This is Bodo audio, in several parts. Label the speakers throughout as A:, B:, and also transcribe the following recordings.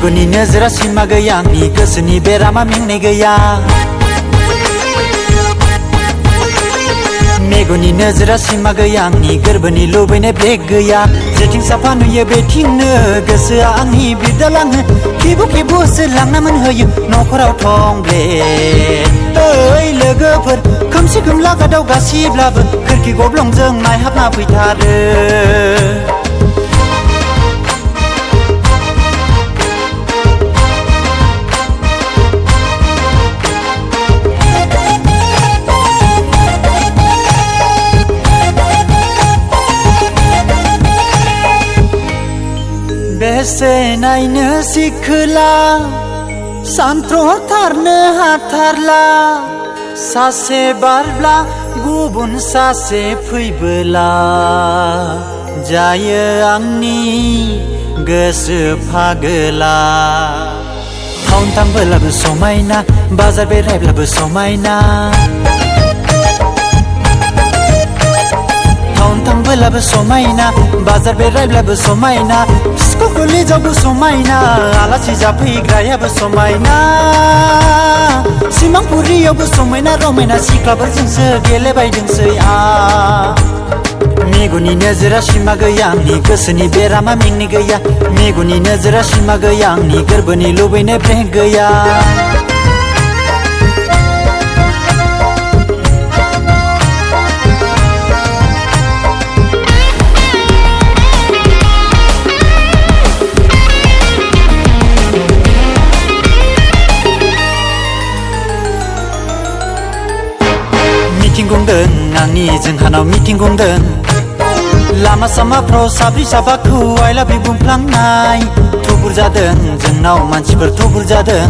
A: मेगननि नोजोरा सिमा गैया आंनि गोसोनि बेरामा मेंनाय गैया मेगननि नोजोरा सिमा गैया आंनि गोरबोनि लुबैनाय ब्रेक गैया जेथिं साफा नुयो बेथिंनो गोसोआ आंनि बिरदालाङो खेबु खेबुसो लांना मोनहैयो नखराव थंब्लेट ओइ लोगोफोर खोमसि खोमला गादाव गासिब्लाबो खोरखि गब्लंजों नायहाबना फैथारो बेसे नायनो सिखोला सानथ्र'थारनो हाथारला सासे बारब्ला गुबुन सासे फैबोला जायो आंनि गोसो फागोला टाउन थांबोलाबो समायना बाजार बेरायब्लाबो समायना थांबोलाबो समायना बाजार बेरायब्लाबो समायना स्कुल कलेजावबो समायना आलासि जाफैग्रायाबो समायना सिमांपुरियावबो समायना रमायना सिख्लाफोरजोंसो गेलेबायदोंसै मेगननि नोजोरा सिमा गैया आंनि गोसोनि बेरामा मेंनाय गैया मेगननि नोजोरा सिमा गैया आंनि गोरबोनि लुबैनाय ब्रेक गैया मिटिं खुंदों आंनि जोंहानाव मिटिं खुंदों लामा सामाफ्राव साब्रै साबाखौ आइ लाभ इउ बुंफ्लांनाय थुबुर जादों जोंनाव मानसिफोर थुबुर जादों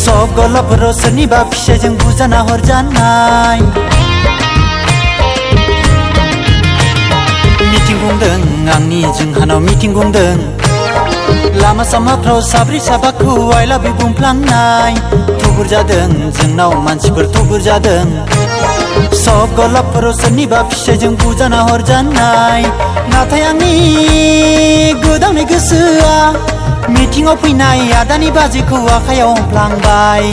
A: सब गलाफोराव सोरनिबा फिसाइजों बुजाना हरजानाय मिटिं खुंदों आंनि जोंहानाव मिटिं खुंदों लामा सामाफ्राव साब्रै साबाखौ आइ लाभ इउ बुंफ्लांनाय थुबुर जादों जोंनाव मानसिफोर थुबुर जादों सब गलाफोराव सोरनिबा फिसाइजों बुजाना हरजानाय नाथाय आंनि गोदावनाय गोसोआ मिटिंआव फैनाय आदानि बाजैखौ आखायाव हमफ्लांबाय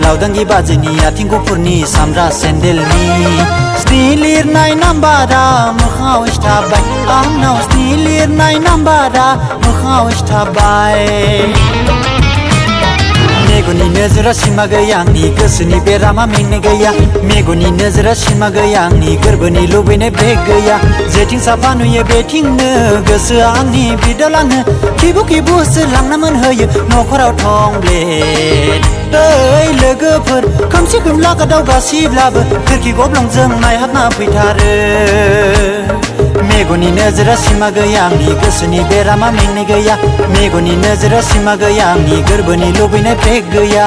A: लावदांगि बाजैनि आथिं गुफुरनि सामब्रा सेन्देलनि स्नि लिरनाय नाम्बारा मोखाङाव सिथाबबाय आंनाव स्नि लिरनाय नाम्बारा मोखाङाव सिथाबबाय मेगननि नोजोरा सिमा गैया आंनि गोसोनि बेरामा मेंनाय गैया मेगननि नोजोरा सिमा गैया आंनि गोरबोनि लुबैनाय ब्रेक गैया जेथिं साफा नुयो बेथिंनो गोसोआ आंनि बिरदालाङो खेबु खेबुसो लांना मोनहैयो नखराव थंब्लेट ओइ लोगोफोर खोमसि खोमला गादाव गासिब्लाबो खोरखि गब्लंजों नायहाबना फैथारो मेगननि नोजोरा सिमा गैया आंनि गोसोनि बेरामा मेंनाय गैया मेगननि नोजोरा सिमा गैया आंनि गोरबोनि लुबैनाय ब्रेक गैया